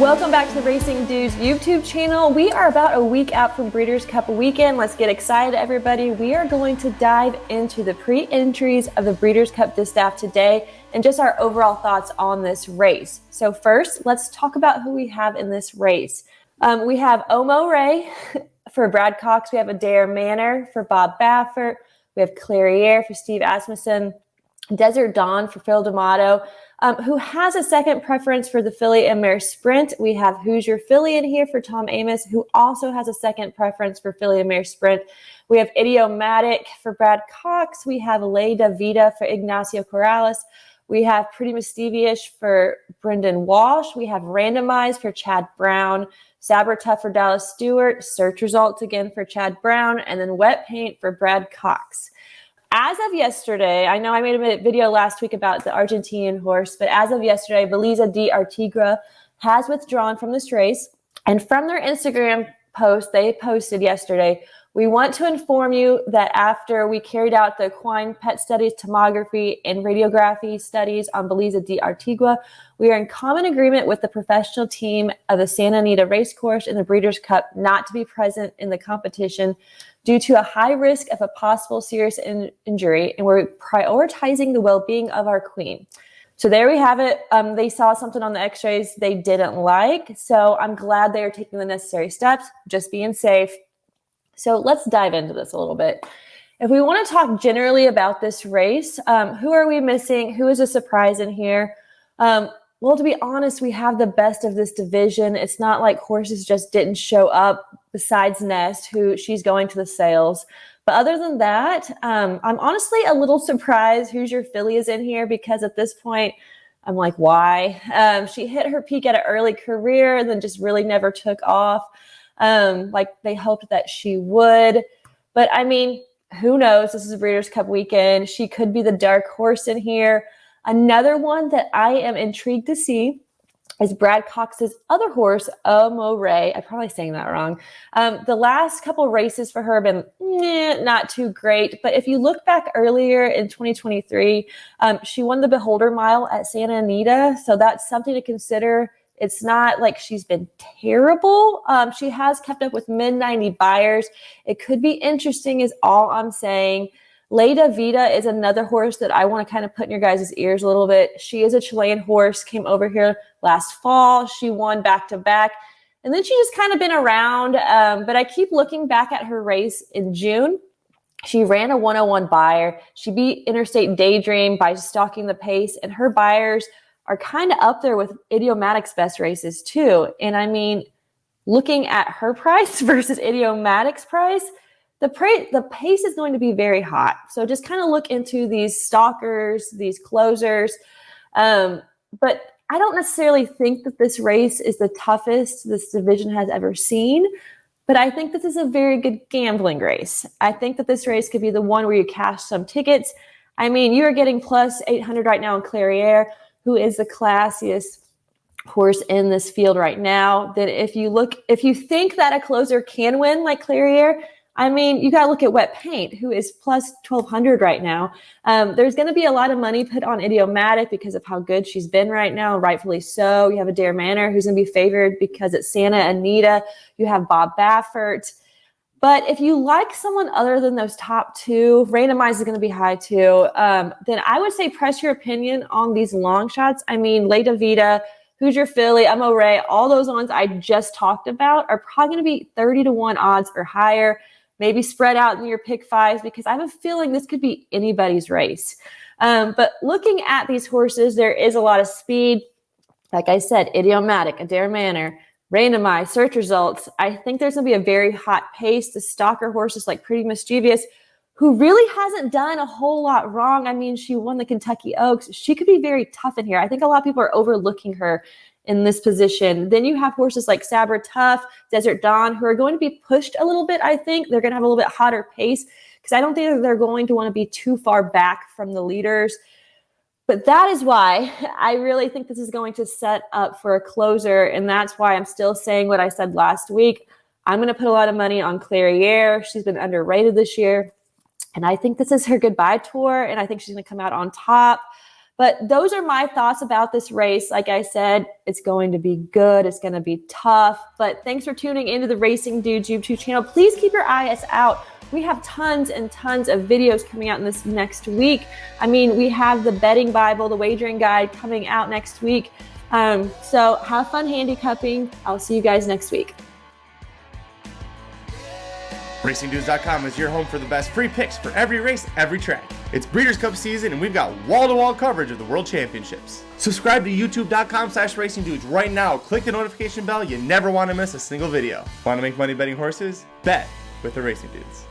Welcome back to the Racing Dudes YouTube channel. We are about a week out from Breeders Cup weekend. Let's get excited, everybody. We are going to dive into the pre-entries of the Breeders Cup Distaff today and just our overall thoughts on this race. So first, let's talk about who we have in this race. We have Omo Ray for Brad Cox. We have Adair Manor for Bob Baffert. We have Clariere for Steve Asmussen. Desert Dawn for Phil D'Amato, who has a second preference for the filly and mare sprint. We have Who's Your Filly in here for Tom Amos, who also has a second preference for filly and mare sprint. We have Idiomatic for Brad Cox. We have Ley Da Vida for Ignacio Corrales. We have Pretty Mischievous for Brendan Walsh. We have Randomized for Chad Brown. Saber Tough for Dallas Stewart. Search Results again for Chad Brown. And then Wet Paint for Brad Cox. As of yesterday, I know I made a video last week about the Argentinian horse, but as of yesterday, Beliza de Artigra has withdrawn from this race. And from their Instagram post, they posted yesterday, we want to inform you that after we carried out the equine pet studies, tomography, and radiography studies on Beliza de Artigra, we are in common agreement with the professional team of the Santa Anita Racecourse and the Breeders' Cup not to be present in the competition due to a high risk of a possible serious injury, and we're prioritizing the well-being of our queen. So there we have it. They saw something on the x-rays they didn't like, so I'm glad they are taking the necessary steps, just being safe. So let's dive into this a little bit. If we want to talk generally about this race, who are we missing? Who is a surprise in here? Well, to be honest, we have the best of this division. It's not like horses just didn't show up besides Nest, who she's going to the sales. But other than that, I'm honestly a little surprised Who's Your Filly is in here, because at this point, I'm like, why? She hit her peak at an early career and then just really never took off like they hoped that she would. But I mean, who knows? This is a Breeders' Cup weekend. She could be the dark horse in here. Another one that I am intrigued to see is Brad Cox's other horse, Omo Ray. I'm probably saying that wrong. The last couple races for her have been not too great. But if you look back earlier in 2023, she won the Beholder Mile at Santa Anita. So that's something to consider. It's not like she's been terrible. She has kept up with mid-90 buyers. It could be interesting is all I'm saying. Ley Da Vida is another horse that I want to kind of put in your guys' ears a little bit. She is a Chilean horse, came over here last fall. She won back-to-back. And then she's just kind of been around. But I keep looking back at her race in June. She ran a 101 buyer. She beat Interstate Daydream by stalking the pace. And her buyers are kind of up there with Idiomatic's best races too. And I mean, looking at her price versus Idiomatic's price, the pace is going to be very hot. So just kind of look into these stalkers, these closers. But I don't necessarily think that this race is the toughest this division has ever seen. But I think this is a very good gambling race. I think that this race could be the one where you cash some tickets. I mean, you are getting plus 800 right now in Clariere, who is the classiest horse in this field right now. Then if you think that a closer can win like Clariere, I mean, you got to look at Wet Paint, who is plus 1,200 right now. There's going to be a lot of money put on Idiomatic because of how good she's been right now, rightfully so. You have Adair Manor, who's going to be favored because it's Santa Anita. You have Bob Baffert. But if you like someone other than those top two, Randomized is going to be high too, then I would say press your opinion on these long shots. I mean, Ley Da Vida, Who's Your Filly, Omo Ray, all those ones I just talked about are probably going to be 30-1 odds or higher. Maybe spread out in your pick fives, because I have a feeling this could be anybody's race. But looking at these horses, there is a lot of speed. Like I said, Idiomatic, Adair Manor, Randomized, Search Results. I think there's going to be a very hot pace. The stalker horses like Pretty Mischievous, who really hasn't done a whole lot wrong. I mean, she won the Kentucky Oaks. She could be very tough in here. I think a lot of people are overlooking her in this position. Then you have horses like Saber Tough, Desert Dawn, who are going to be pushed a little bit. I think they're going to have a little bit hotter pace because I don't think that they're going to want to be too far back from the leaders. But that is why I really think this is going to set up for a closer, and that's why I'm still saying what I said last week. I'm going to put a lot of money on Clariere. She's been underrated this year, and I think this is her goodbye tour, and I think she's going to come out on top. But those are my thoughts about this race. Like I said, it's going to be good. It's going to be tough. But thanks for tuning into the Racing Dudes YouTube channel. Please keep your eyes out. We have tons and tons of videos coming out in this next week. I mean, we have the betting Bible, the wagering guide coming out next week. So have fun handicapping. I'll see you guys next week. RacingDudes.com is your home for the best free picks for every race, every track. It's Breeders' Cup season, and we've got wall-to-wall coverage of the World Championships. Subscribe to YouTube.com/RacingDudes right now. Click the notification bell. You never want to miss a single video. Want to make money betting horses? Bet with the Racing Dudes.